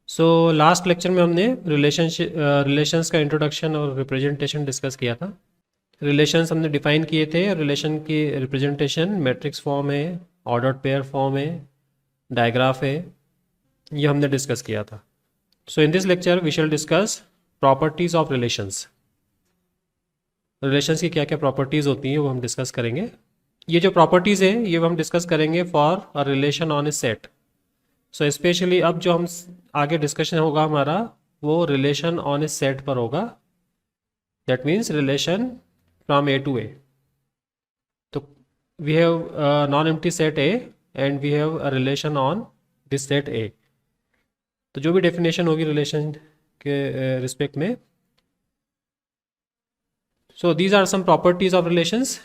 So last lecture में हमने relations का इंट्रोडक्शन और रिप्रेजेंटेशन डिस्कस किया था। रिलेशंस हमने डिफाइन किए थे। रिलेशन की रिप्रेजेंटेशन मैट्रिक्स फॉर्म है, ऑर्डर्ड पेयर फॉर्म है, डायग्राफ है, ये हमने डिस्कस किया था। So in this lecture we shall discuss properties of relations. Relations की क्या क्या प्रॉपर्टीज़ होती हैं वो हम डिस्कस करेंगे। ये जो प्रॉपर्टीज़ है ये हम डिस्कस करेंगे for a relation on a set. So specially अब जो हम आगे डिस्कशन होगा हमारा वो रिलेशन ऑन ए सेट पर होगा। That means relation from A to A. तो we have non empty set A and we have a relation on this set A. तो जो भी डेफिनेशन होगी रिलेशन के रिस्पेक्ट में, so these are some properties of relations.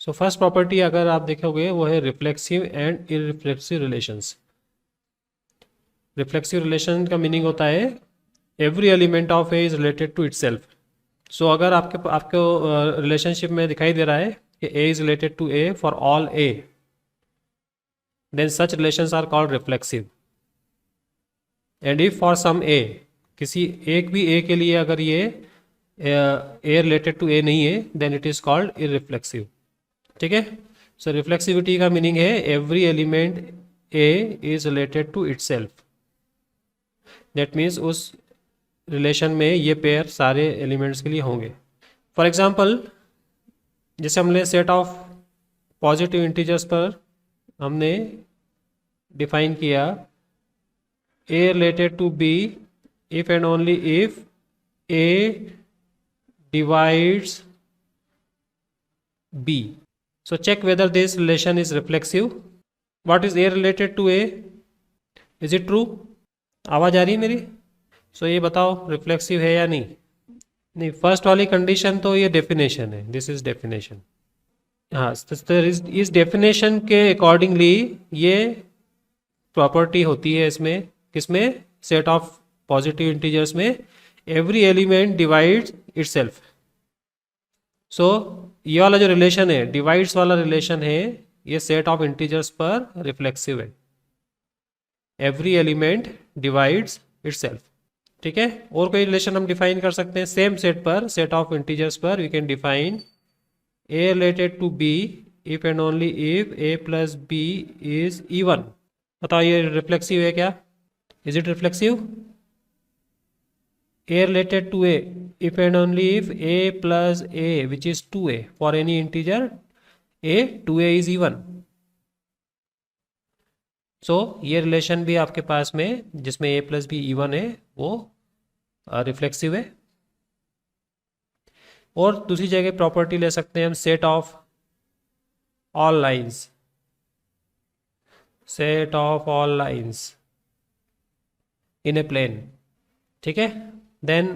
So first property अगर आप देखोगे वो है reflexive and irreflexive relations. Reflexive relation का मीनिंग होता है every element of A is related to itself. सो अगर आपको रिलेशनशिप में दिखाई दे रहा है कि A is related to A for all A, then such relations are called reflexive. And if for some A, किसी एक भी ए के लिए अगर ये ए रिलेटेड टू ए नहीं है, then it is called irreflexive. ठीक है। सो रिफ्लेक्सिविटी का मीनिंग है every element A is related to itself. That means उस रिलेशन में ये पेयर सारे एलिमेंट्स के लिए होंगे। फॉर एग्जांपल, जैसे हमने सेट ऑफ पॉजिटिव इंटीजर्स पर हमने डिफाइन किया A related to B if and only if A divides B. So check whether this relation is reflexive. What is A related to A? Is it true? आवाज़ आ रही है मेरी? सो ये बताओ रिफ्लेक्सिव है या नहीं? नहीं, फर्स्ट वाली कंडीशन तो ये डेफिनेशन है, दिस इज डेफिनेशन। हाँ, इस डेफिनेशन के अकॉर्डिंगली ये प्रॉपर्टी होती है इसमें, किसमें? सेट ऑफ पॉजिटिव इंटीजर्स में एवरी एलिमेंट डिवाइड्स इटसेल्फ। सो ये वाला जो रिलेशन है, डिवाइड्स वाला रिलेशन है, ये सेट ऑफ इंटीजर्स पर रिफ्लेक्सिव है। Every element divides itself. ठीक है। और कोई रिलेशन हम डिफाइन कर सकते हैं सेम सेट पर, सेट ऑफ इंटीजर्स पर we can define a related to B if and only if a plus B is even. बताओ ये रिफ्लेक्सिव है क्या? Is it reflexive? A related to A if and only if a plus a which is 2a for any integer a 2a is even. So ये relation भी आपके पास में जिसमें ए प्लस बी इवन है वो रिफ्लेक्सिव है। और दूसरी जगह प्रॉपर्टी ले सकते हैं हम set of all lines. Set of all lines in a plane. ठीक है। Then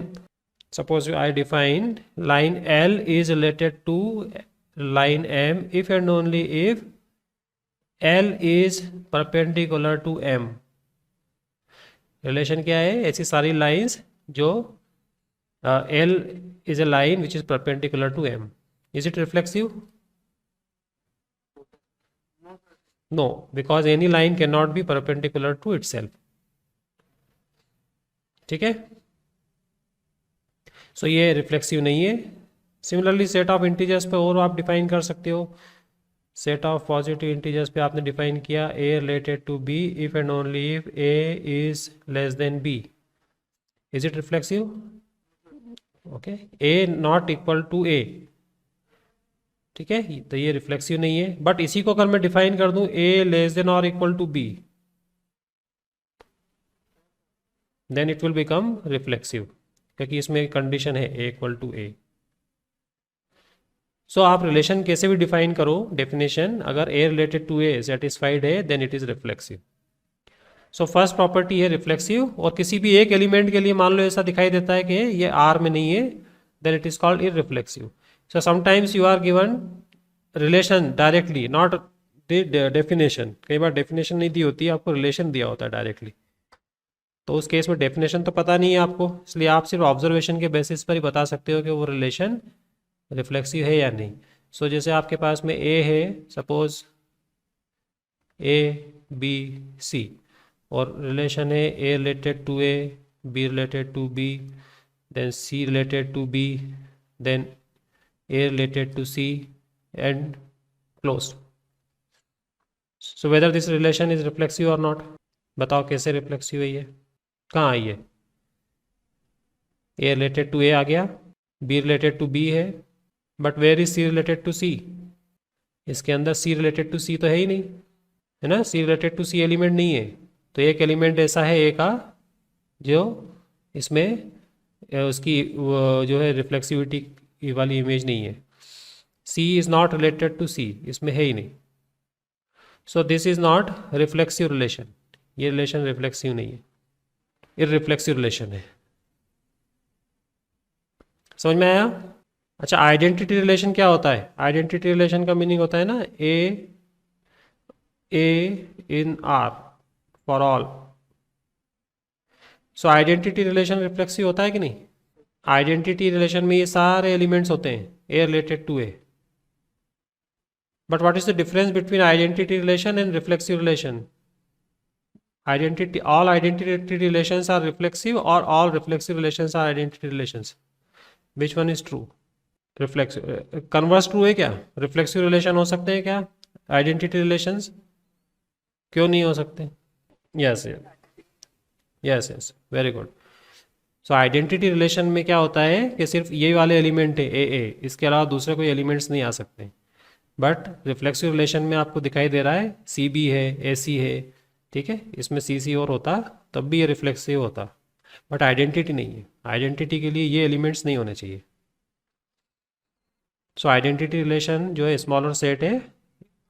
suppose I define line L is related to line M if and only if L is perpendicular to M. Relation क्या है? ऐसी सारी lines जो L is a line which is perpendicular to M. Is it reflexive? No, because any line can not be perpendicular to itself. ठीक है। सो ये reflexive नहीं है। सिमिलरली सेट ऑफ इंटीजर्स पे और आप डिफाइन कर सकते हो। सेट ऑफ पॉजिटिव इंटीजर्स पे आपने डिफाइन किया A related to B if and only if A is less than B. Is it reflexive? Okay. A not equal to A. ठीक है, तो ये रिफ्लेक्सिव नहीं है। बट इसी को अगर मैं डिफाइन कर दूं ए लेस देन और equal to B, then it will become reflexive, क्योंकि इसमें कंडीशन है ए इक्वल टू ए। सो आप रिलेशन कैसे भी डिफाइन करो डेफिनेशन, अगर A related to A satisfied है then it is reflexive. So first property है रिफ्लेक्सिव। और किसी भी एक एलिमेंट के लिए मान लो ऐसा दिखाई देता है कि ये आर में नहीं है, then it is called irreflexive. So sometimes you are given relation directly, not definition. कई बार डेफिनेशन नहीं दी होती है, आपको रिलेशन दिया होता है डायरेक्टली, तो उस केस में डेफिनेशन तो पता नहीं है आपको, इसलिए आप सिर्फ ऑब्जर्वेशन के बेसिस पर ही बता सकते हो कि वो रिलेशन रिफ्लेक्सिव है या नहीं। सो जैसे आपके पास में ए है, सपोज ए बी सी, और रिलेशन है A related to A, B related to B, then C related to B, then A related to C and close. So whether this relation is reflexive और not. बताओ कैसे reflexive है ये, कहाँ आई है. A related to A आ गया, B related to B है, but where is C related to C. इसके अंदर सी रिलेटेड टू सी तो है ही नहीं, है ना. सी रिलेटेड टू सी एलिमेंट नहीं है. तो एक एलिमेंट ऐसा है ए का जो इसमें उसकी जो है रिफ्लेक्सिविटी वाली इमेज नहीं है. सी इज़ नॉट रिलेटेड टू सी, इसमें है ही नहीं. So this is not reflexive relation. ये रिलेशन रिफ्लेक्सिव नहीं है, इररिफ्लेक्सिव रिलेशन है. समझ में आया. अच्छा, आइडेंटिटी रिलेशन क्या होता है. आइडेंटिटी रिलेशन का मीनिंग होता है ना A in R for all. So identity relation reflexive होता है कि नहीं. आइडेंटिटी रिलेशन में ये सारे एलिमेंट्स होते हैं A related to A. But what is the difference between identity relation and reflexive relation. Identity, all identity relations are reflexive or all reflexive relations are identity relations. Which one is true? Reflexive. Converse true है क्या. Reflexive relation हो सकते हैं क्या identity relations. क्यों नहीं हो सकते. Yes, yes, very good. So identity relation में क्या होता है कि सिर्फ ये वाले एलिमेंट है ए, इसके अलावा दूसरे कोई एलिमेंट्स नहीं आ सकते. बट रिफ्लेक्सिव रिलेशन में आपको दिखाई दे रहा है सी बी है, ए सी है, ठीक है. इसमें सी सी और होता तब भी ये रिफ्लेक्सिव होता, बट आइडेंटिटी नहीं है. आइडेंटिटी के लिए ये एलिमेंट्स नहीं होने चाहिए. सो आइडेंटिटी रिलेशन जो है स्मॉलर सेट है.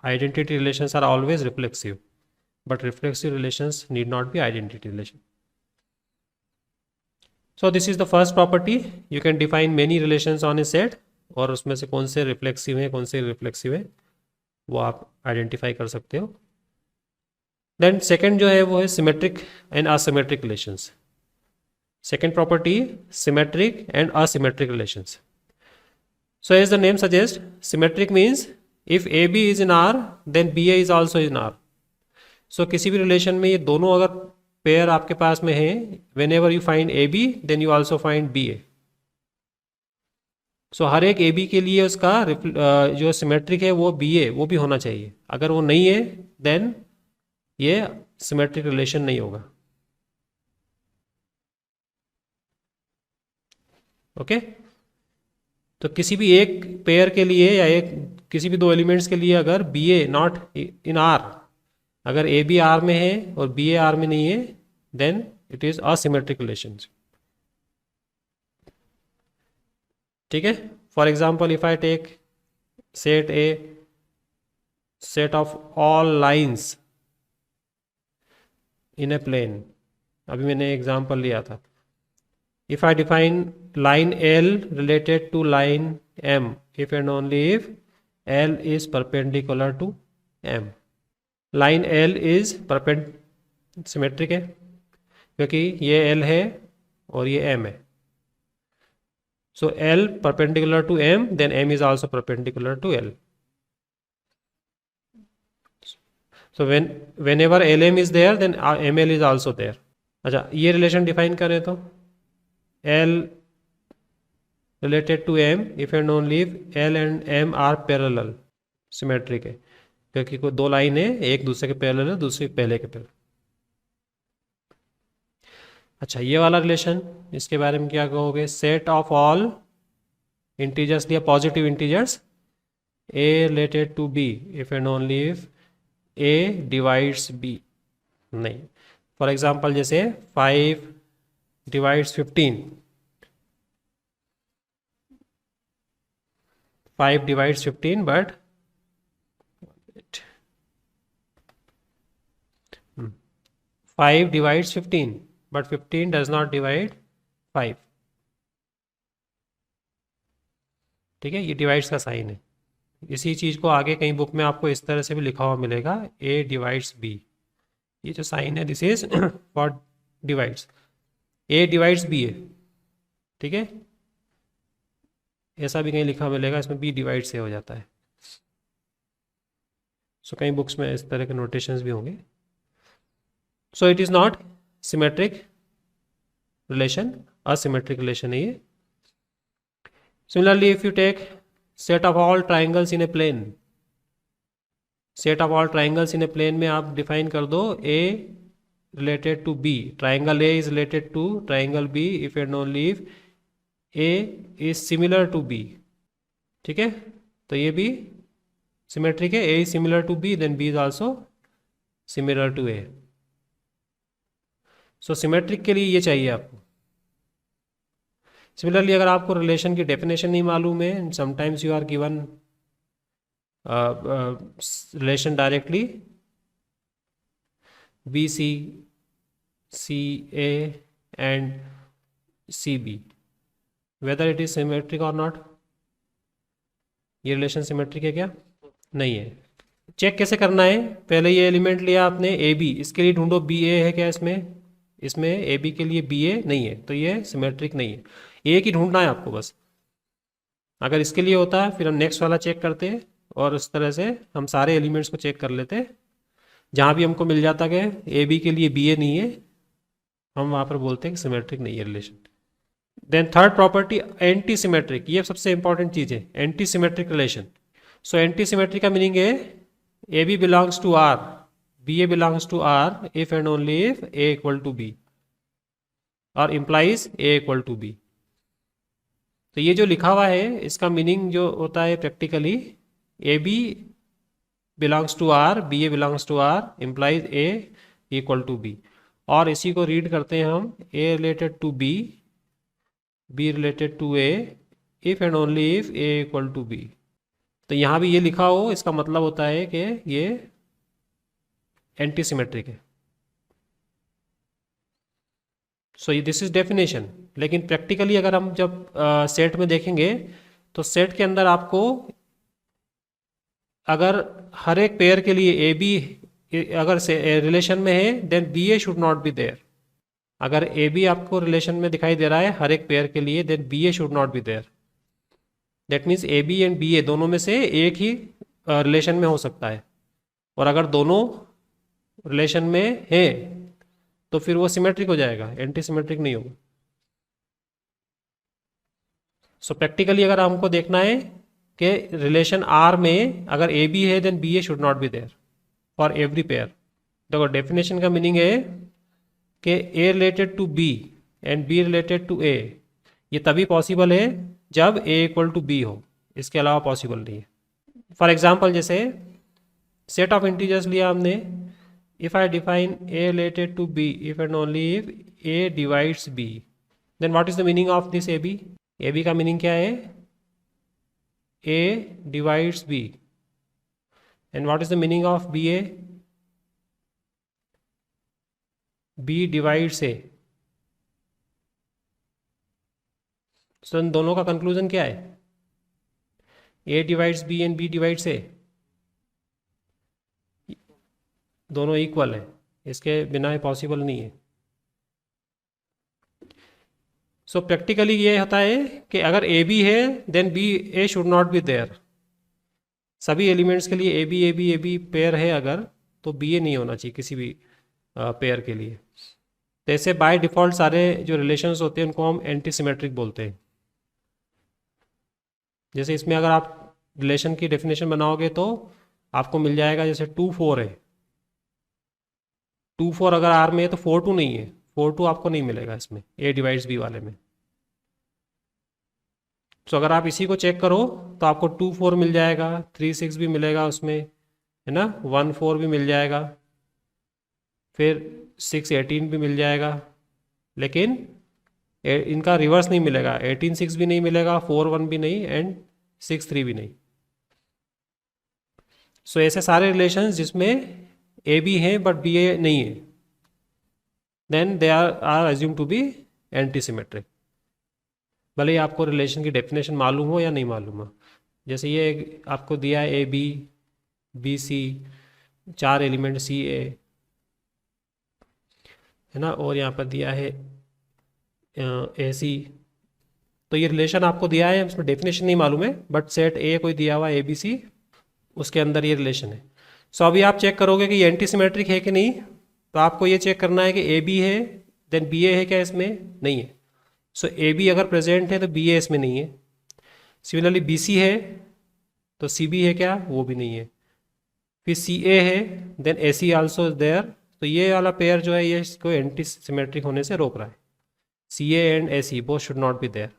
Identity relations are always reflexive, but reflexive relations need not be identity relation. So this is the first property. You can define many relations on a set, और उसमें से कौन से reflexive है कौन से रिफ्लेक्सिव है वो आप आइडेंटिफाई कर सकते हो. देन सेकेंड जो है वो है symmetric and asymmetric relations. Second property symmetric and asymmetric relations. So as the name suggest, symmetric means if A B is in R then B A is also in R. So किसी भी relation में ये दोनों अगर pair आपके पास में है, whenever you find A B then you also find B A. So हर एक ए बी के लिए उसका जो सिमेट्रिक है वो बी ए वो भी होना चाहिए. अगर वो नहीं है देन ये सिमेट्रिक रिलेशन नहीं होगा. ओके. तो किसी भी एक पेयर के लिए या एक किसी भी दो एलिमेंट्स के लिए अगर B A not in R, अगर ए बी आर में है और बी ए आर में नहीं है then it is asymmetric relation. ठीक है. For example if I take set A set of all lines in a plane. अभी मैंने एग्जाम्पल लिया था. If I define line L related to line M if and only if L is perpendicular to M. line L is symmetric है क्योंकि ये L है और ये M है. So L perpendicular to M then M is also perpendicular to L. So whenever LM is there then ML is also there. अच्छा, ये relation define करें तो L related to M if and only if L and M are parallel. Symmetric है क्योंकि कोई दो line है, एक दूसरे के पैरेलल है, दूसरी पहले के पैरेलल. अच्छा, ये वाला रिलेशन इसके बारे में क्या कहोगे. सेट ऑफ ऑल इंटीजर्स लिया, positive integers, A related to B if and only if A divides B. नहीं. फॉर एग्जाम्पल जैसे 5 divides 15, 5 divides 15 but 5 divides 15 but 15 does not divide 5. ठीक है, ये डिवाइड्स का साइन है. इसी चीज़ को आगे कहीं बुक में आपको इस तरह से भी लिखा हुआ मिलेगा, A divides B. ये जो साइन है this is for divides. A divides B है. ठीक है, ऐसा भी कहीं लिखा मिलेगा, इसमें B डिवाइड से हो जाता है. सो कई बुक्स में इस तरह के नोटेशंस भी होंगे. सो it is not symmetric relation, asymmetric relation है ये. Similarly, if you take set of all triangles in a plane, set of all triangles in a plane में आप define कर दो A related to B, triangle A is related to triangle B if and only if A is similar to B. ठीक है, तो ये भी symmetric है. A is similar to B, then B is also similar to A. So symmetric के लिए ये चाहिए आपको. सिमिलरली अगर आपको रिलेशन की डेफिनेशन नहीं मालूम है, and sometimes you are given relation directly B C C A and C B, whether it is symmetric और नॉट. ये रिलेशन सिमेट्रिक है क्या? नहीं है. चेक कैसे करना है? पहले ये एलिमेंट लिया आपने ए बी, इसके लिए ढूंढो बी ए है क्या इसमें. इसमें ए बी के लिए बी ए नहीं है, तो ये सिमेट्रिक नहीं है. एक ही ढूंढना है आपको बस. अगर इसके लिए होता है फिर हम नेक्स्ट वाला चेक करते हैं, और उस तरह से हम सारे एलिमेंट्स को चेक कर लेते हैं. जहाँ भी हमको मिल जाता कि ए बी के लिए बी ए नहीं है, हम वहाँ पर बोलते हैं कि सिमेट्रिक नहीं है relation. Then third property anti symmetric. ये सबसे इंपॉर्टेंट चीज़ है, anti symmetric relation. So anti symmetric का मीनिंग है A B belongs to R, B A belongs to R if and only if A equal to B और implies A equal to B. तो ये जो लिखा हुआ है इसका मीनिंग जो होता है practically, A B belongs to R, B A belongs to R implies A equal to B. और इसी को रीड करते हैं हम A related to B, B related to A if and only if A equal to B. तो यहाँ भी ये लिखा हो, इसका मतलब होता है कि ये एंटी सिमेट्रिक है. So this is definition. लेकिन प्रैक्टिकली अगर हम जब सेट में देखेंगे तो सेट के अंदर आपको अगर हर एक पेयर के लिए ए बी अगर रिलेशन में है then B A should not be there. अगर ए बी आपको रिलेशन में दिखाई दे रहा है हर एक पेयर के लिए then B A should not be there. That means A B and B A दोनों में से एक ही रिलेशन में हो सकता है. और अगर दोनों रिलेशन में है तो फिर वो सिमेट्रिक हो जाएगा, एंटी सिमेट्रिक नहीं होगा. सो प्रैक्टिकली अगर हमको देखना है कि रिलेशन आर में अगर ए बी है then B A should not be there for every pair. देखो डेफिनेशन का मीनिंग है कि A related to B and B related to A, ये तभी पॉसिबल है जब ए इक्वल टू बी हो, इसके अलावा पॉसिबल नहीं है. फॉर एग्जाम्पल जैसे सेट ऑफ इंटीजर्स लिया हमने, if I define a related to b if and only if a divides b, then what is the meaning of this ab? ab का meaning क्या है? a divides b. and what is the meaning of ba? b divides a. so इन दोनों का conclusion क्या है? a divides b and b divides a. दोनों equal है, इसके बिना पॉसिबल नहीं है. सो प्रैक्टिकली ये होता है कि अगर ए बी है then B A should not be there. सभी एलिमेंट्स के लिए ए बी पेयर है अगर, तो बी ए नहीं होना चाहिए किसी भी पेयर के लिए. तो ऐसे बाय डिफ़ॉल्ट सारे जो रिलेशंस होते हैं उनको हम एंटी सिमेट्रिक बोलते हैं. जैसे इसमें अगर आप रिलेशन की डेफिनेशन बनाओगे तो आपको मिल जाएगा जैसे 2-4 है, 2-4 अगर आर में है तो 4-2 नहीं है, 4-2 आपको नहीं मिलेगा इसमें ए डिवाइड्स बी वाले में. तो अगर आप इसी को चेक करो तो आपको 2-4 मिल जाएगा, 3-6 भी मिलेगा उसमें, है ना, 1-4 भी मिल जाएगा, फिर 6-18 भी मिल जाएगा. लेकिन इनका रिवर्स नहीं मिलेगा, 18-6 भी नहीं मिलेगा, 4-1 भी नहीं एंड 6-3 भी नहीं. सो ऐसे सारे रिलेशंस जिसमें ए बी है बट बी ए नहीं है, then they are assume to be antisymmetric. भले ही आपको रिलेशन की डेफिनेशन मालूम हो या नहीं मालूम हो. जैसे ये आपको दिया है A B B C, 4 element C A, है ना, और यहाँ पर दिया है ए सी. तो ये रिलेशन आपको दिया है, उसमें डेफिनेशन नहीं मालूम है बट सेट ए कोई दिया हुआ ए बी सी, उसके अंदर ये रिलेशन है. सो अभी आप चेक करोगे कि ये एंटी सिमेट्रिक है कि नहीं. तो आपको ये चेक करना है कि ए बी है देन बी ए है क्या इसमें, नहीं है। सो ए बी अगर प्रेजेंट है तो बी ए इसमें नहीं है। सिमिलरली बी सी है तो सी बी है क्या, वो भी नहीं है। फिर सी ए है then A C also is there. तो ये वाला पेयर जो है ये इसको एंटी सिमेट्रिक होने से रोक रहा है। C A and A C both should not be there.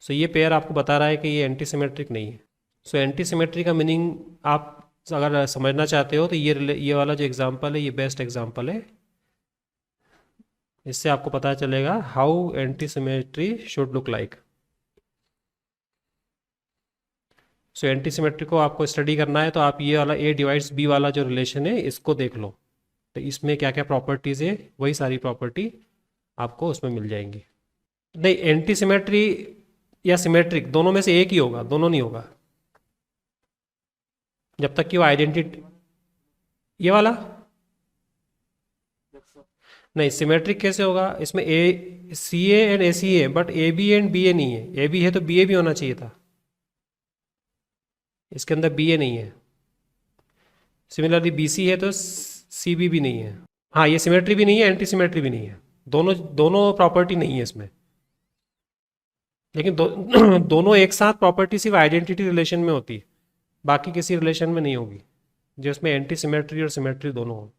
So ये पेयर आपको बता रहा है कि ये एंटी सिमेट्रिक नहीं है। सो एंटी सिमेट्री का मीनिंग आप अगर समझना चाहते हो तो ये वाला जो एग्जांपल है ये बेस्ट एग्जांपल है। इससे आपको पता चलेगा how anti symmetry should look like. So anti symmetry को आपको स्टडी करना है तो आप ये वाला ए डिवाइड्स बी वाला जो रिलेशन है इसको देख लो। तो इसमें क्या क्या प्रॉपर्टीज़ है वही सारी प्रॉपर्टी आपको उसमें मिल जाएंगी। नहीं, एंटी सिमेट्री या सिमेट्रिक दोनों में से एक ही होगा, दोनों नहीं होगा जब तक कि वो आइडेंटिटी। ये वाला नहीं, सिमेट्रिक कैसे होगा, इसमें ए सी ए एंड ए सी है but A B and B A नहीं है। ए बी है तो बी ए भी होना चाहिए था, इसके अंदर बी ए नहीं है। सिमिलरली बी सी है तो सी बी भी नहीं है। हाँ, ये सिमेट्री भी नहीं है, एंटी सिमेट्री भी नहीं है, दोनों दोनों प्रॉपर्टी नहीं है इसमें। लेकिन दोनों एक साथ प्रॉपर्टी सिर्फ आइडेंटिटी रिलेशन में होती है, बाकी किसी रिलेशन में नहीं होगी जिसमें एंटी सिमेट्री और सिमेट्री दोनों हो।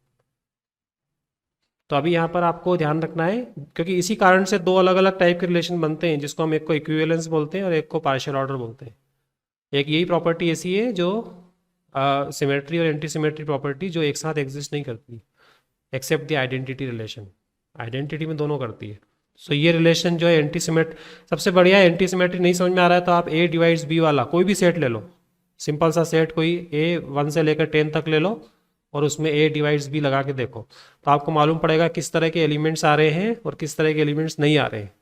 तो अभी यहाँ पर आपको ध्यान रखना है क्योंकि इसी कारण से दो अलग अलग टाइप के रिलेशन बनते हैं जिसको हम एक को इक्विवेलेंस बोलते हैं और एक को पार्शियल ऑर्डर बोलते हैं। एक यही प्रॉपर्टी ऐसी है जो सिमेट्री और एंटी सिमेट्री प्रॉपर्टी जो एक साथ एग्जिस्ट नहीं करती except the identity relation. Identity में दोनों करती है। सो ये रिलेशन जो है एंटी सिमेट्री सबसे बढ़िया है। एंटी सिमेट्री नहीं समझ में आ रहा है तो आप ए डिवाइड्स बी वाला कोई भी सेट ले लो, सिंपल सा सेट कोई ए 1 से लेकर 10 तक ले लो और उसमें ए डिवाइड्स बी लगा के देखो तो आपको मालूम पड़ेगा किस तरह के एलिमेंट्स आ रहे हैं और किस तरह के एलिमेंट्स नहीं आ रहे हैं।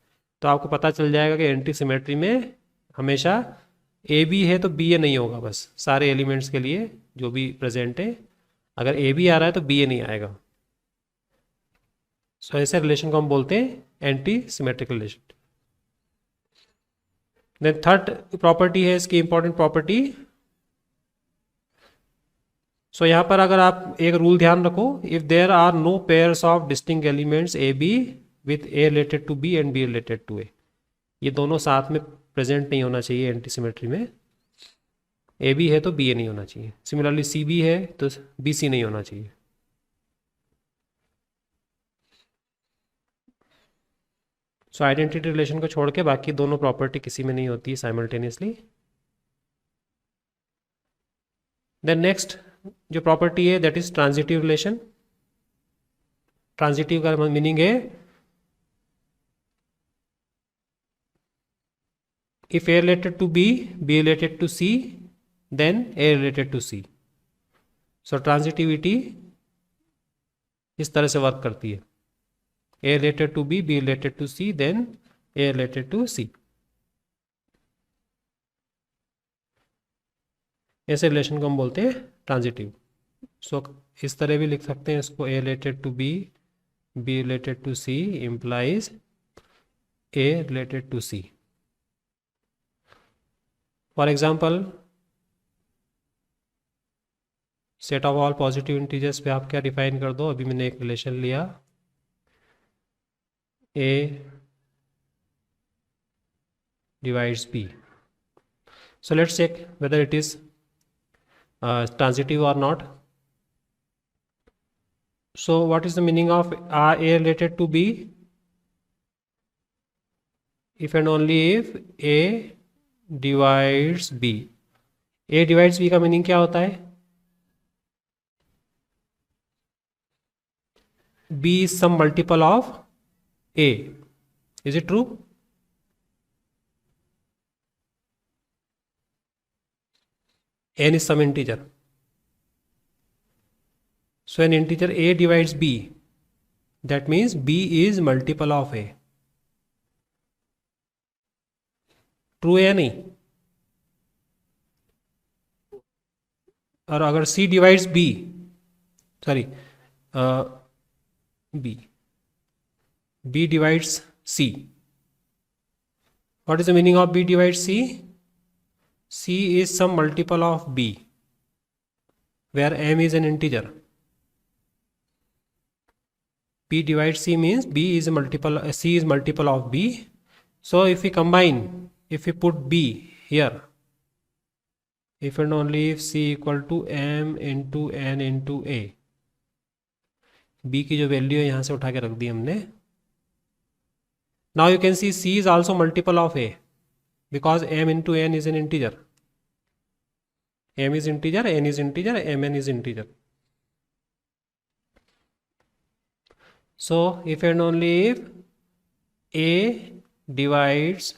तो आपको पता चल जाएगा कि एंटी सिमेट्री में हमेशा ए बी है तो बी ए नहीं होगा, बस सारे एलिमेंट्स के लिए जो भी प्रेजेंट है। अगर ए बी आ रहा है तो बी ए नहीं आएगा। सो ऐसे रिलेशन को हम बोलते हैं anti symmetric relation. Then third property है इसकी इंपॉर्टेंट प्रॉपर्टी। सो यहाँ पर अगर आप एक रूल ध्यान रखो, if there are no pairs of distinct elements A B with A related to B and B related to A, ये दोनों साथ में प्रेजेंट नहीं होना चाहिए एंटी सिमेट्री में। ए बी है तो बी ए नहीं होना चाहिए। सिमिलरली सी बी है तो बी सी नहीं होना चाहिए। सो आइडेंटिटी रिलेशन को छोड़ के बाकी दोनों प्रॉपर्टी किसी में नहीं होती है साइमल्टेनियसली। देन नेक्स्ट जो प्रॉपर्टी है that is transitive relation. Transitive का मीनिंग है if A related to B, B related to C, then A related to C. So transitivity इस तरह से वर्क करती है, A related to B, B related to C, then A related to C. ऐसे relation को हम बोलते हैं ट्रांजिटिव। सो इस तरह भी लिख सकते हैं इसको, A related to B, B related to C implies A related to C. For example set of all positive integers पे आप क्या डिफाइन कर दो। अभी मैंने एक रिलेशन लिया A divides B. So let's check whether it is transitive or not. So what is the meaning of A related to B? If and only if A divides B. A divides B का meaning क्या होता है? B is some multiple of A. Is it true? N is some integer. So an integer A divides B. That means B is multiple of A. True है या नहीं? और अगर C divides B, sorry, B divides C. What is the meaning of B divides C? C is some multiple of B where M is an integer. P divides C means B is a multiple, C is multiple of B. So if we combine, if we put B here, if and only if C equal to M into N into A, B की जो value है यहाँ से उठा के रख दी हमने. Now you can see C is also multiple of A because M into N is an integer. M is integer, N is integer, Mn is integer. So if and only if A divides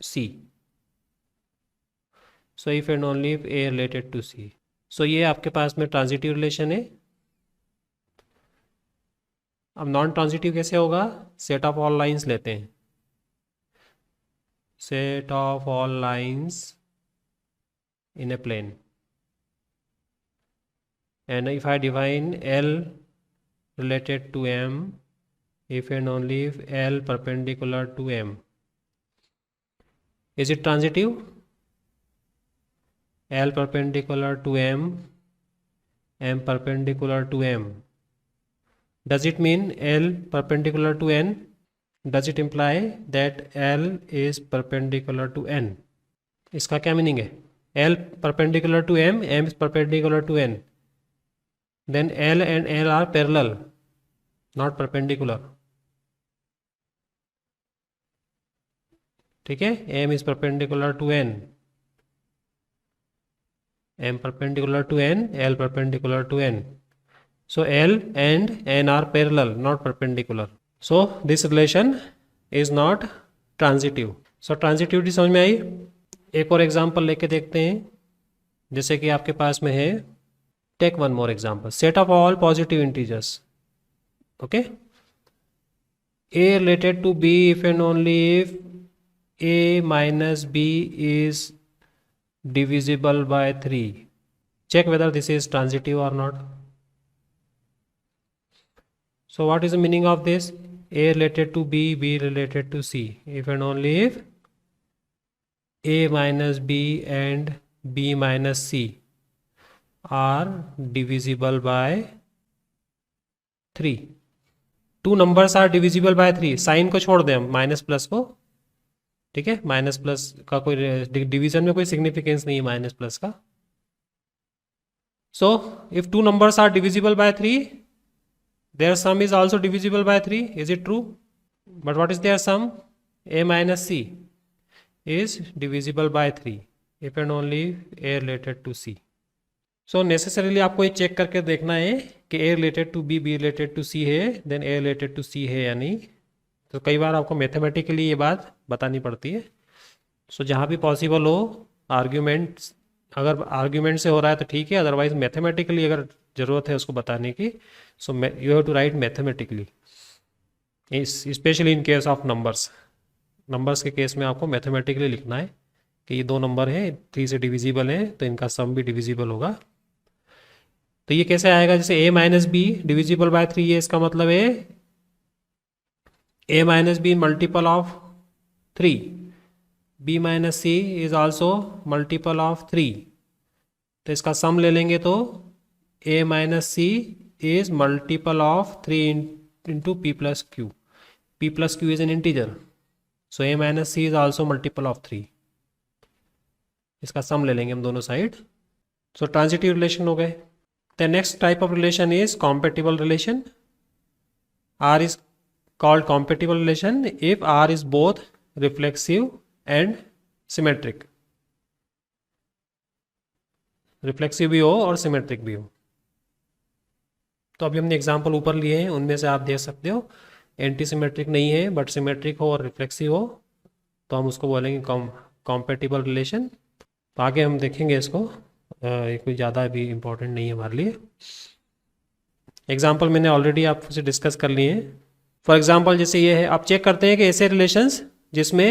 C. So if and only if A related to C. So ये आपके पास में transitive relation है. अब non transitive कैसे होगा? Set of all lines लेते हैं. Set of all lines in a plane, and if I define L related to M, if and only if L perpendicular to M, is it transitive? L perpendicular to M, M perpendicular to M. Does it mean L perpendicular to N? Does it imply that L is perpendicular to N? इसका क्या meaning है? L perpendicular to M, M is perpendicular to N. Then L and L are parallel, not perpendicular. ठीक है? M is perpendicular to N. M perpendicular to N, L perpendicular to N. So L and N are parallel, not perpendicular. So this relation is not transitive. So transitivity समझ में आई? एक और example लेके देखते हैं. जैसे कि आपके पास में है, take one more example. Set of all positive integers. Okay. A related to B if and only if A minus B is divisible by 3. Check whether this is transitive और not. So what is the meaning of this? A related to B, B related to C, if and only if A minus B and B minus C are divisible by 3. Two numbers are divisible by 3. Sign को छोड़ दें हम, minus plus को. ठीक है, minus plus का कोई division में कोई सिग्निफिकेंस नहीं है माइनस प्लस का. So if two numbers are divisible by 3, their sum is also divisible by 3. Is it true? But what is their sum? A minus C is divisible by 3 if and only A related to C. So necessarily आपको ये check करके देखना है कि A related to B, B related to C है, then A related to C है या नहीं. तो कई बार आपको मैथमेटिकली ये बात बतानी पड़ती है. सो जहाँ भी पॉसिबल हो आर्ग्यूमेंट्स, अगर आर्ग्यूमेंट से हो रहा है तो ठीक है, अदरवाइज मैथमेटिकली अगर ज़रूरत है उसको बताने की, so you have to write mathematically, specially in case of numbers. Numbers के केस में आपको मैथमेटिकली लिखना है कि ये दो नंबर हैं 3 से डिविजिबल हैं, तो इनका सम भी डिविजिबल होगा. तो ये कैसे आएगा? जैसे a minus B divisible by 3 है, इसका मतलब है a minus B multiple of 3, b minus C is also multiple of 3. तो इसका सम ले लेंगे तो a minus C is multiple of 3 into P plus Q. p plus Q is an integer, so a minus C is also multiple of 3. इसका sum ले लेंगे हम दोनों साइड. सो ट्रांजिटिव रिलेशन हो गए. The next type of relation is compatible relation. R is called compatible relation if R is both reflexive and symmetric. Reflexive भी हो और सिमेट्रिक भी हो. तो अभी हमने एग्जाम्पल ऊपर लिए हैं, उनमें से आप देख सकते हो. एंटी सिमेट्रिक नहीं है बट सिमेट्रिक हो और रिफ्लेक्सिव हो तो हम उसको बोलेंगे कॉम्पेटिबल रिलेशन. तो आगे हम देखेंगे इसको, ये कोई ज़्यादा भी इम्पोर्टेंट नहीं है हमारे लिए. एग्जाम्पल मैंने ऑलरेडी आपसे डिस्कस कर लिए हैं. फॉर एग्जाम्पल जैसे ये है, आप चेक करते हैं कि ऐसे रिलेशंस जिसमें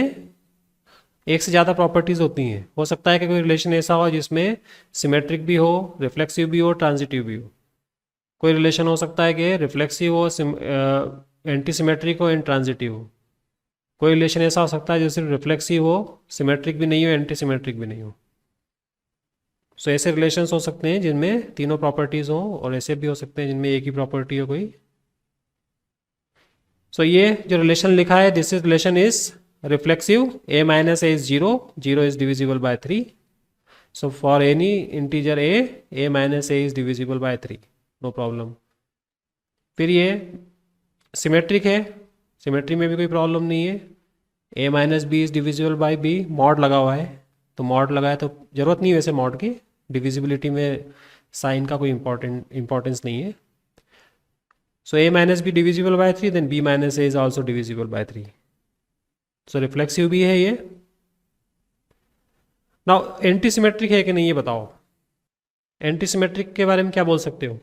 एक से ज़्यादा प्रॉपर्टीज़ होती हैं. हो सकता है कि कोई रिलेशन ऐसा हो जिसमें सिमेट्रिक भी हो, रिफ्लेक्सिव भी हो, ट्रांजिटिव भी हो. कोई रिलेशन हो सकता है कि रिफ्लेक्सिव हो, एंटी सिमेट्रिक हो, एंड ट्रांजिटिव हो. कोई रिलेशन ऐसा हो सकता है जो सिर्फ रिफ्लेक्सिव हो, सिमेट्रिक भी नहीं हो, एंटी सिमेट्रिक भी नहीं हो. सो ऐसे रिलेशंस हो सकते हैं जिनमें तीनों प्रॉपर्टीज़ हों, और ऐसे भी हो सकते हैं जिनमें एक ही प्रॉपर्टी हो कोई। सो ये जो रिलेशन लिखा है, this is relation is reflexive. A minus A is 0, 0 is divisible by 3। So for any integer A minus A is divisible by 3, no problem. फिर ये सिमेट्रिक है, सिमेट्री में भी कोई प्रॉब्लम नहीं है। A minus B is divisible by B, mod लगा हुआ है, तो मॉड लगाए तो ज़रूरत नहीं है वैसे मॉड की, डिविजिबिलिटी में साइन का कोई इंपॉर्टेंस नहीं है। So A minus B divisible by 3, then B minus A is also divisible by 3। So reflexive भी है ये। नाउ एंटी सिमेट्रिक है कि नहीं ये बताओ। एंटी सिमेट्रिक के बारे में क्या बोल सकते हो,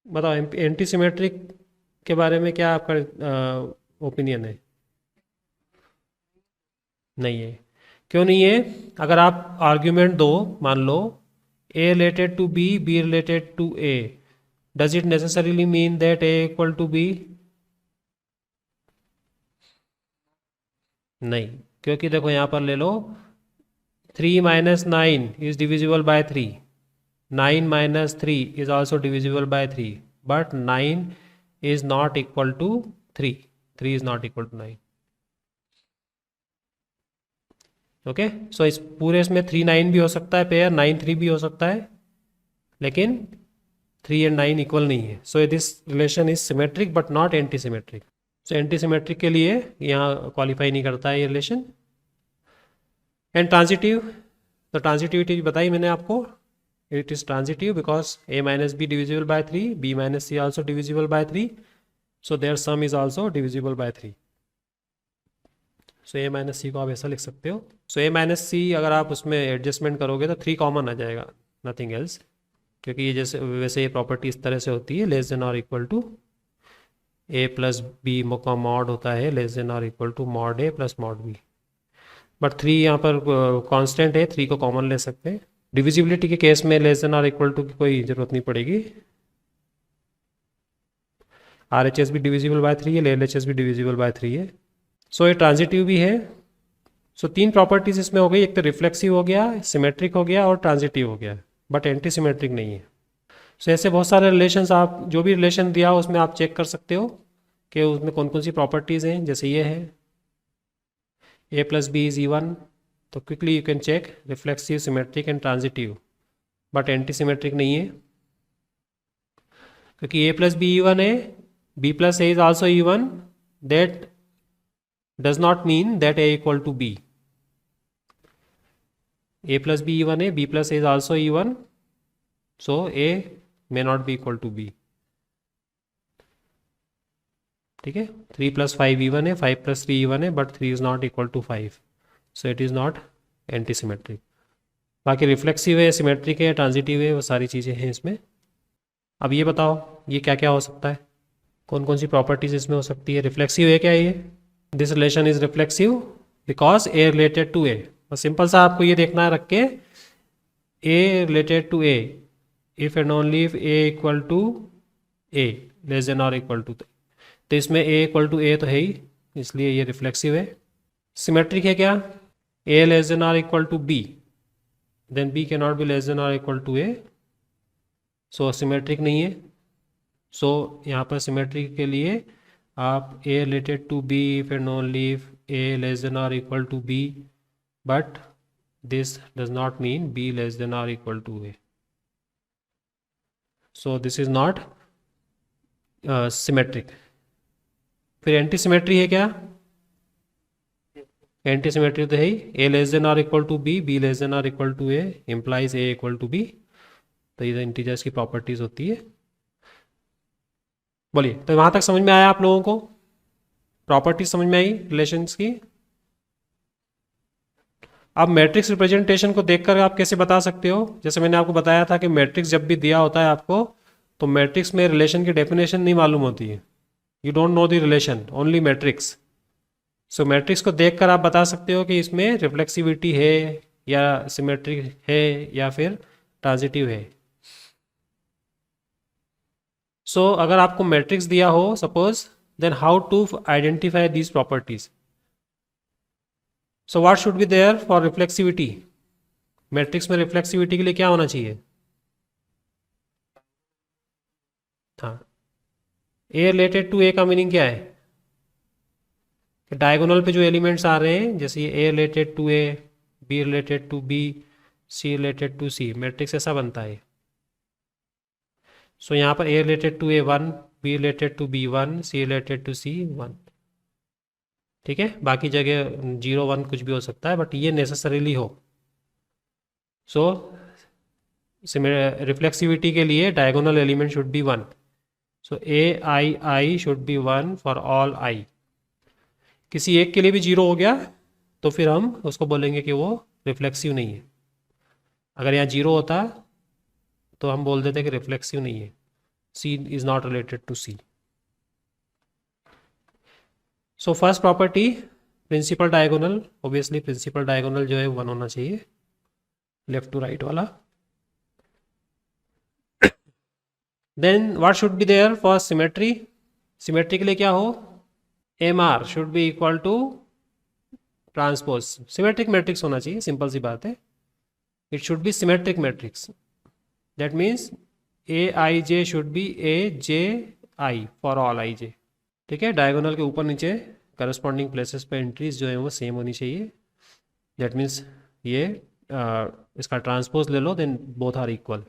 बताओ। एंटी सिमेट्रिक के बारे में क्या आपका ओपिनियन है? नहीं है। क्यों नहीं है? अगर आप आर्ग्यूमेंट दो, मान लो A related to B, B related to A, does it necessarily mean that A equal to B? नहीं, क्योंकि देखो यहाँ पर ले लो 3 minus 9 is divisible by 3, 9 minus 3 is also divisible by 3, but 9 is not equal to 3, 3 is not equal to 9। Okay, so इस पूरे इसमें 3 9 भी हो सकता है पेयर, 9 3 भी हो सकता है, लेकिन 3 एंड 9 इक्वल नहीं है। So this relation is symmetric but not anti symmetric. So anti symmetric के लिए यहाँ क्वालिफाई नहीं करता है ये रिलेशन। एंड ट्रांजिटिव, तो ट्रांजिटिविटी बताई मैंने आपको, it is transitive because A minus B divisible by 3, B minus C also divisible by 3, so their sum is also divisible by 3। So A minus C को आप ऐसा लिख सकते हो। सो ए माइनस सी अगर आप उसमें एडजस्टमेंट करोगे तो 3 कॉमन आ जाएगा, नथिंग एल्स, क्योंकि ये जैसे वैसे ये प्रॉपर्टी इस तरह से होती है, लेस देन और equal to A plus B का मॉड होता है लेस देन और equal to mod A plus mod B, but 3 यहाँ पर कांस्टेंट है, 3 को कॉमन ले सकते हैं। डिविजिबिलिटी के केस में लेस देन और इक्वल टू की कोई ज़रूरत नहीं पड़ेगी। आर एच एस भी डिविजिबल बाय 3 है, एल एच एस भी डिविजिबल बाय 3 है। सो ये ट्रांजिटिव भी है। सो 3 प्रॉपर्टीज इसमें हो गई, एक तो रिफ्लेक्सिव हो गया, सिमेट्रिक हो गया और ट्रांजिटिव हो गया, बट एंटी सिमेट्रिक नहीं है। सो ऐसे बहुत सारे रिलेशंस, आप जो भी रिलेशन दिया हो उसमें आप चेक कर सकते हो कि उसमें कौन कौन सी प्रॉपर्टीज़ हैं। जैसे ये है A plus B is even, तो quickly you can check reflexive, symmetric and transitive, but anti symmetric नहीं है, क्योंकि ए प्लस बी इवन है, B plus A is also even, that does not mean that A equal to B. A plus B even है, B plus A is also even, so A may not be equal to b। ठीक है, 3 plus 5 even है, 5 plus 3 even है, but 3 is not equal to 5, so it is not anti symmetric. बाकी reflexive है, symmetric है, transitive है, वो सारी चीज़ें हैं इसमें। अब ये बताओ ये क्या क्या हो सकता है, कौन कौन सी प्रॉपर्टीज इसमें हो सकती है। रिफ्लेक्सिव है क्या ये? This relation is reflexive because A related to A. बस सिंपल सा आपको ये देखना है रख के, A related to A if and only if A equal to A less than और इक्वल टू, तो इसमें ए इक्वल टू ए तो है ही, इसलिए ये रिफ्लेक्सिव है। सिमेट्रिक है क्या? ए लेस देन और equal to B, then B can not be less than और equal to A, so symmetric नहीं है। सो यहाँ पर सिमेट्रिक के लिए आप A related to B if and only if A less than और equal to B, but this does not mean B less than और equal to A, so this is not symmetric. फिर anti symmetry है क्या? Anti symmetry तो है ही, A less than और equal to B, B less than और equal to A implies A equal to B, तो ये इंटीजर्स की प्रॉपर्टीज होती है। बोलिए, तो वहां तक समझ में आया आप लोगों को? प्रॉपर्टीज समझ में आई रिलेशंस की? अब मैट्रिक्स रिप्रेजेंटेशन को देखकर आप कैसे बता सकते हो? जैसे मैंने आपको बताया था कि मैट्रिक्स जब भी दिया होता है आपको, तो मैट्रिक्स में रिलेशन की डेफिनेशन नहीं मालूम होती है, you don't know the relation, only matrix. So matrix को देखकर आप बता सकते हो कि इसमें रिफ्लेक्सिविटी है या सिमेट्रिक है या फिर ट्रांजिटिव है। सो अगर आपको मैट्रिक्स दिया हो suppose, then how to identify these properties? So what should be there for reflexivity? Matrix में रिफ्लेक्सिविटी के लिए क्या होना चाहिए? हाँ, ए रिलेटेड टू ए का मीनिंग क्या है? कि डायगोनल पे जो एलिमेंट्स आ रहे हैं, जैसे ये A related to A, B related to B, C related to C, matrix ऐसा बनता है। सो यहाँ पर A related to A 1, B related to B 1, C related to C 1। ठीक है, बाकी जगह 0 1 कुछ भी हो सकता है, बट ये नेसेसरीली हो। सो रिफ्लेक्सिविटी के लिए diagonal element should be 1। So A I I should be 1 for all I. किसी एक के लिए भी 0 हो गया तो फिर हम उसको बोलेंगे कि वो रिफ्लेक्सिव नहीं है। अगर यहाँ 0 होता तो हम बोल देते कि रिफ्लेक्सिव नहीं है, C is not related to C. So first property, principal diagonal, obviously principal diagonal जो है 1 होना चाहिए, लेफ्ट टू राइट वाला। Then what should be there for symmetry? Symmetry के लिए क्या हो? M R should be equal to transpose. Symmetric matrix होना चाहिए, सिंपल सी बात है। It should be symmetric matrix, that means A I J should be A J I for all I जे। ठीक है, डायगोनल के ऊपर नीचे करस्पॉन्डिंग प्लेसेस पे एंट्रीज जो है वो सेम होनी चाहिए। दैट मीन्स ये इसका ट्रांसपोज ले लो, then both are equal.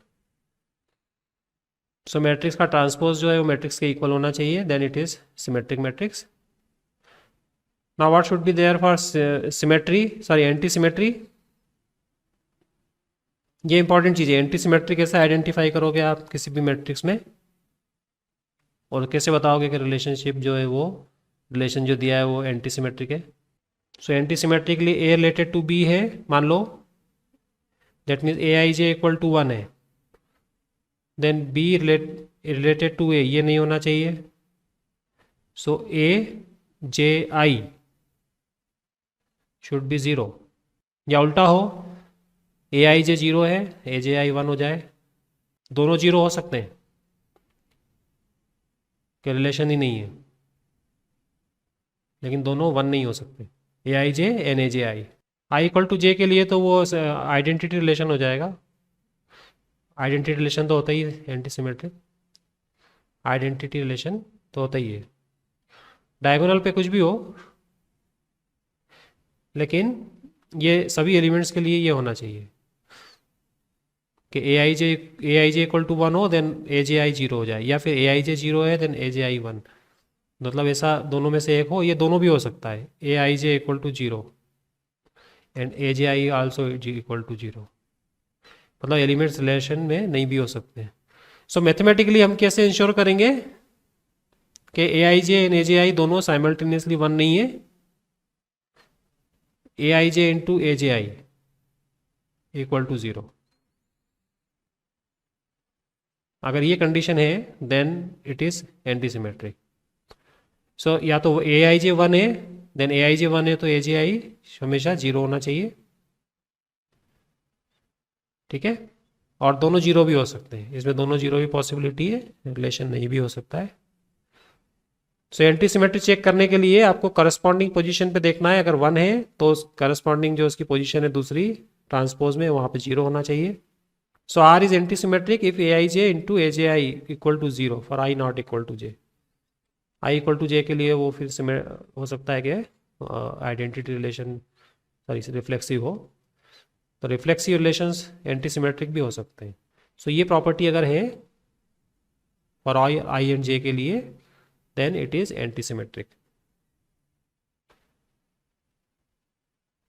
So matrix का ट्रांसपोज जो है वो मैट्रिक्स के इक्वल होना चाहिए, then it is symmetric matrix. Now what should be there for symmetry, sorry anti symmetry? ये इंपॉर्टेंट चीज़ है। एंटी सिमेट्री कैसे आइडेंटिफाई करोगे आप किसी भी मैट्रिक्स में, और कैसे बताओगे कि रिलेशनशिप जो है वो, रिलेशन जो दिया है वो एंटी सिमेट्रिक है? सो एंटी सिमेट्रिक के लिए ए रिलेटेड टू बी है मान लो, that means A I J equal to 1 है। Then B related to A, ये नहीं होना चाहिए। सो ए जे आई शुड बी 0, या उल्टा हो, ए आई जे 0 है, ए जे आई 1 हो जाए। दोनों 0 हो सकते हैं कि रिलेशन ही नहीं है, लेकिन दोनों 1 नहीं हो सकते। A I J and A J I equal to J के लिए तो वो आइडेंटिटी रिलेशन हो जाएगा। आइडेंटिटी रिलेशन तो होता ही है एंटी सिमेट्रिक, आइडेंटिटी रिलेशन तो होता ही है। डायगोनल पे कुछ भी हो, लेकिन ये सभी एलिमेंट्स के लिए ये होना चाहिए कि ए आई जे इक्वल टू 1 हो, देन ए जे आई 0 हो जाए, या फिर ए आई जे 0 है देन ए जे आई 1। मतलब ऐसा दोनों में से एक हो, ये दोनों भी हो सकता है, A I J equal to 0 and A J I also equal to 0। मतलब एलिमेंट्स रिलेशन में नहीं भी हो सकते हैं। सो मैथमेटिकली हम कैसे इंश्योर करेंगे कि ए I J and A J आई दोनों साइमल्टेनियसली 1 नहीं है? A I J into A J I equal to 0। अगर ये कंडीशन है then it is anti symmetric. So या तो ए आई जे 1 है, देन ए आई जे 1 है तो ए जे आई हमेशा 0 होना चाहिए। ठीक है, और दोनों 0 भी हो सकते हैं, इसमें दोनों 0 भी पॉसिबिलिटी है, रिलेशन नहीं भी हो सकता है। सो एंटी सिमेट्री चेक करने के लिए आपको करस्पॉन्डिंग पोजीशन पे देखना है। अगर 1 है तो करस्पॉन्डिंग जो उसकी पोजीशन है दूसरी ट्रांसपोज में, वहाँ पे 0 होना चाहिए। So R is anti symmetric if A I J into A J I equal to 0 for I not equal to J. I equal to J के लिए वो फिर हो सकता है कि आइडेंटिटी रिलेशन, सॉरी रिफ्लेक्सिव हो, तो रिफ्लेक्सिव रिलेशंस एंटी सिमेट्रिक भी हो सकते हैं। सो ये प्रॉपर्टी अगर है फॉर आई एंड जे के लिए, then it is anti symmetric.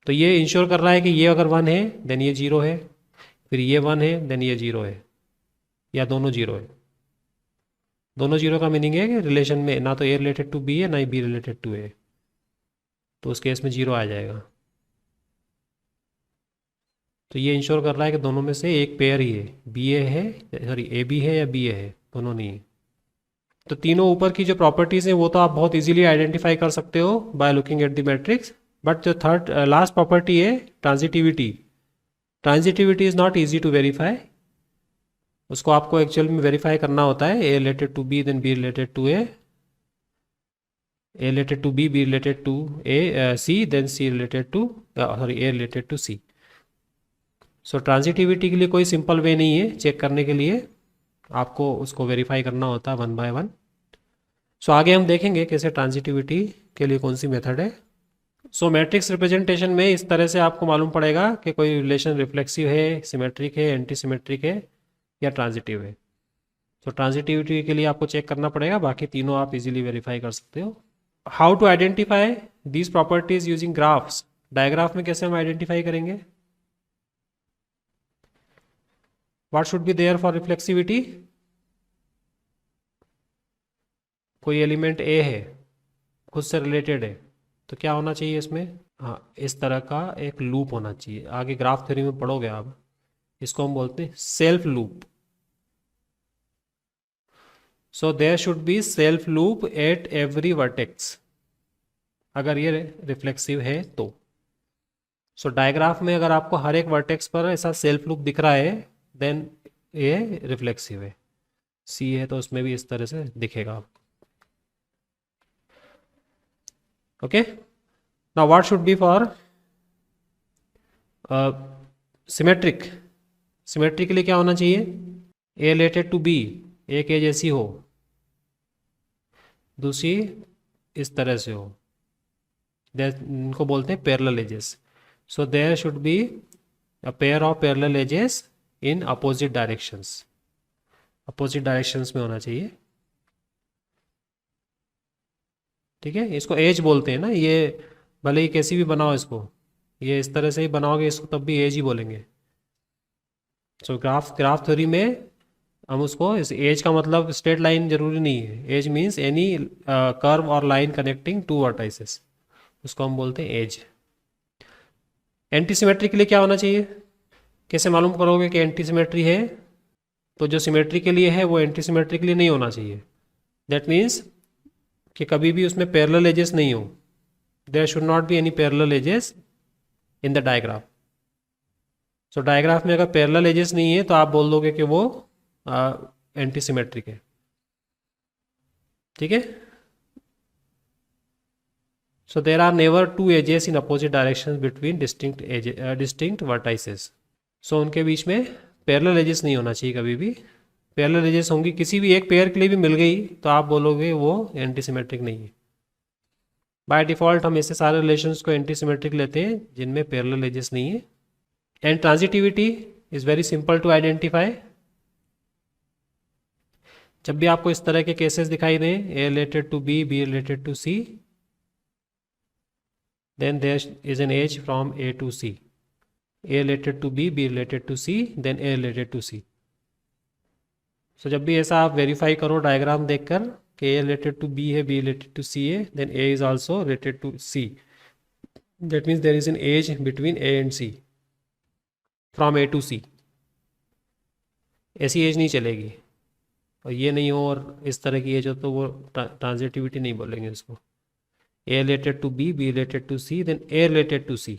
तो ये इंश्योर कर रहा है कि ये अगर 1 है देन ये 0 है, फिर ये 1 है देन ये 0 है, या दोनों 0 है। दोनों 0 का मीनिंग है कि रिलेशन में ना तो ए रिलेटेड टू बी है ना ही बी रिलेटेड टू ए, तो उस केस में 0 आ जाएगा। तो ये इंश्योर कर रहा है कि दोनों में से एक पेयर ही है, बी ए है, सॉरी ए बी है या बी ए है, दोनों नहीं है। तो तीनों ऊपर की जो प्रॉपर्टीज़ हैं वो तो आप बहुत इजीली आइडेंटिफाई कर सकते हो by looking at the matrix. But जो थर्ड लास्ट प्रॉपर्टी है transitivity, transitivity is not easy to verify. उसको आपको एक्चुअल में वेरीफाई करना होता है, A related to B then B related to A related to B related to A C then C related to, sorry A related to C. So transitivity के लिए कोई simple way नहीं है check करने के लिए, आपको उसको वेरीफाई करना होता है वन बाय वन। सो आगे हम देखेंगे कैसे ट्रांजिटिविटी के लिए कौन सी मेथड है। सो मैट्रिक्स रिप्रेजेंटेशन में इस तरह से आपको मालूम पड़ेगा कि कोई रिलेशन रिफ्लेक्सिव है, सिमेट्रिक है, एंटी सिमेट्रिक है या ट्रांजिटिव है। सो ट्रांजिटिविटी के लिए आपको चेक करना पड़ेगा, बाकी तीनों आप इजीली वेरीफाई कर सकते हो। How to identify these properties using graphs, digraph में कैसे हम आइडेंटिफाई करेंगे। What should be there for reflexivity, कोई एलिमेंट ए है, खुद से रिलेटेड है, तो क्या होना चाहिए इसमें, हाँ इस तरह का एक लूप होना चाहिए। आगे ग्राफ थ्योरी में पढ़ोगे आप, इसको हम बोलते हैं self loop. So there should be self loop at every vertex, अगर ये रिफ्लेक्सिव है तो। सो डायग्राफ में अगर आपको हर एक वर्टेक्स पर ऐसा सेल्फ लूप दिख रहा है देन ये रिफ्लेक्सिव है। सी है तो उसमें भी इस तरह से दिखेगा। Okay, now what should B for symmetric, symmetric के लिए क्या होना चाहिए, ए रिलेटेड टू बी, एक ए जैसी हो, दूसरी इस तरह से हो, इनको बोलते हैं parallel edges. So there should be a pair of parallel edges in opposite directions, opposite directions में होना चाहिए। ठीक है, इसको एज बोलते हैं ना, ये भले ही कैसी भी बनाओ इसको, ये इस तरह से ही बनाओगे इसको तब भी एज ही बोलेंगे। सो ग्राफ थ्योरी में हम उसको, इस एज का मतलब स्ट्रेट लाइन जरूरी नहीं है, एज मीन्स एनी कर्व और लाइन कनेक्टिंग टू वर्टाइसेस, उसको हम बोलते हैं एज। एंटी सिमेट्री के लिए क्या होना चाहिए, कैसे मालूम करोगे कि एंटी सिमेट्री है, तो जो सिमेट्री के लिए है वो एंटी सिमेट्री के लिए नहीं होना चाहिए। दैट मीन्स कि कभी भी उसमें पैरेलल एजेस नहीं हो, there should not be any parallel edges in the digraph. So digraph में अगर पैरेलल एजेस नहीं है तो आप बोल दोगे कि वो एंटी सिमेट्रिक है। ठीक है, so there are never two edges in opposite direction between distinct vertices. So उनके बीच में पैरेलल एजेस नहीं होना चाहिए कभी भी। पैरेलल एजेस होंगी, किसी भी एक पेयर के लिए भी मिल गई तो आप बोलोगे वो एंटी सिमेट्रिक नहीं है। बाय डिफॉल्ट हम ऐसे सारे रिलेशंस को एंटी सिमेट्रिक लेते हैं जिनमें पैरेलल एजेस नहीं है। And transitivity is very simple to identify. जब भी आपको इस तरह के केसेस दिखाई दें, A related to B, B related to C, then there is an edge from A to C, A related to B, B related to C, then A related to C. So जब भी ऐसा आप verify करो diagram देखकर कि A related to B है, B related to C है, then A is also related to C. That means there is an edge between A and C, from A to C. ऐसी as नहीं चलेगी, और ये नहीं हो और इस तरह की एज हो तो वो ट्रांजिटिविटी नहीं बोलेंगे उसको। A related to B, B related to C, then A related to C.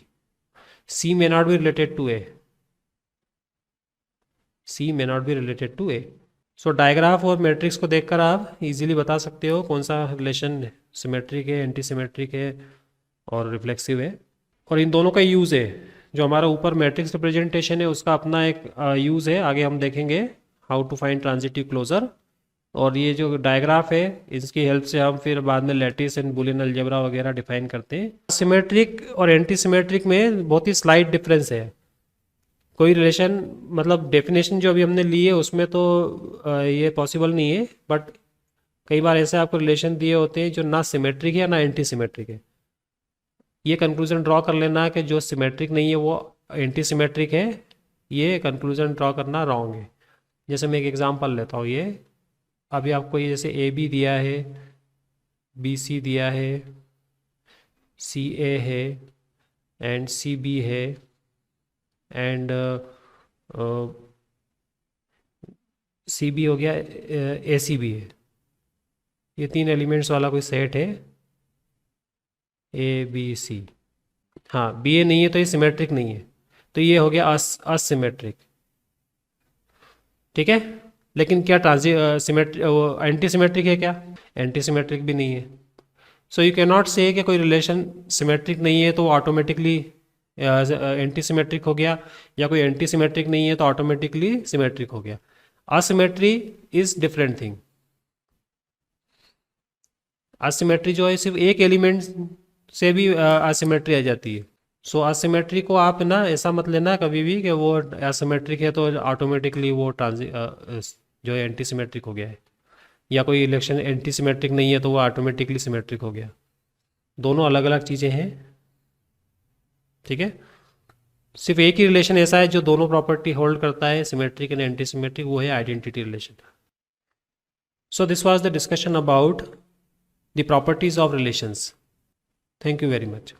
C may not be related to A. C may not be related to A. So digraph और matrix को देखकर आप easily बता सकते हो कौन सा relation symmetric है, एंटी सिमेट्रिक है और रिफ्लेक्सिव है। और इन दोनों का यूज़ है, जो हमारा ऊपर मैट्रिक्स रिप्रेजेंटेशन है उसका अपना एक यूज़ है, आगे हम देखेंगे how to find transitive closure. और ये जो डायग्राफ है इसकी हेल्प से हम फिर बाद में लैटिस एंड बुलियन अलजेब्रा वगैरह डिफाइन करते हैं। सिमेट्रिक और एंटी सिमेट्रिक में बहुत ही स्लाइट डिफरेंस है, कोई रिलेशन मतलब डेफिनेशन जो अभी हमने ली है उसमें तो ये पॉसिबल नहीं है, बट कई बार ऐसे आपको रिलेशन दिए होते हैं जो ना सिमेट्रिक है ना एंटी सिमेट्रिक है। ये कंक्लूजन ड्रॉ कर लेना कि जो सिमेट्रिक नहीं है वो एंटी सिमेट्रिक है, ये कंक्लूजन ड्रॉ करना रॉन्ग है। जैसे मैं एक एग्जांपल लेता हूँ, ये अभी आपको ये जैसे ए बी दिया है, बी सी दिया है, सी ए है एंड सी बी है एंड सी बी हो गया, ए सी बी है। ये तीन एलिमेंट्स वाला कोई सेट है ए बी सी। हाँ, बी ए नहीं है तो ये सिमेट्रिक नहीं है, तो ये हो गया असिमेट्रिक। ठीक है, लेकिन क्या एंटी सिमेट्रिक है क्या, एंटी सिमेट्रिक भी नहीं है। सो यू कैन नॉट से कि कोई रिलेशन सिमेट्रिक नहीं है तो वो ऑटोमेटिकली एंटी सिमेट्रिक हो गया, या कोई एंटी सिमेट्रिक नहीं है तो ऑटोमेटिकली सिमेट्रिक हो गया। Asymmetry is different thing. Asymmetry जो है सिर्फ एक एलिमेंट से भी असिमेट्री आ जाती है। सो असिमेट्री को आप ना ऐसा मत लेना कभी भी कि वो असिमेट्रिक है तो ऑटोमेटिकली वो जो है एंटी सिमेट्रिक हो गया है, या कोई इलेक्शन एंटी सिमेट्रिक नहीं है तो वो ऑटोमेटिकली सिमेट्रिक हो गया। दोनों अलग अलग चीज़ें हैं, ठीक है। सिर्फ एक ही रिलेशन ऐसा है जो दोनों प्रॉपर्टी होल्ड करता है, सिमेट्रिक एंड एंटी सिमेट्रिक, वो है identity relation. So this was the discussion about the properties of relations. Thank you very much.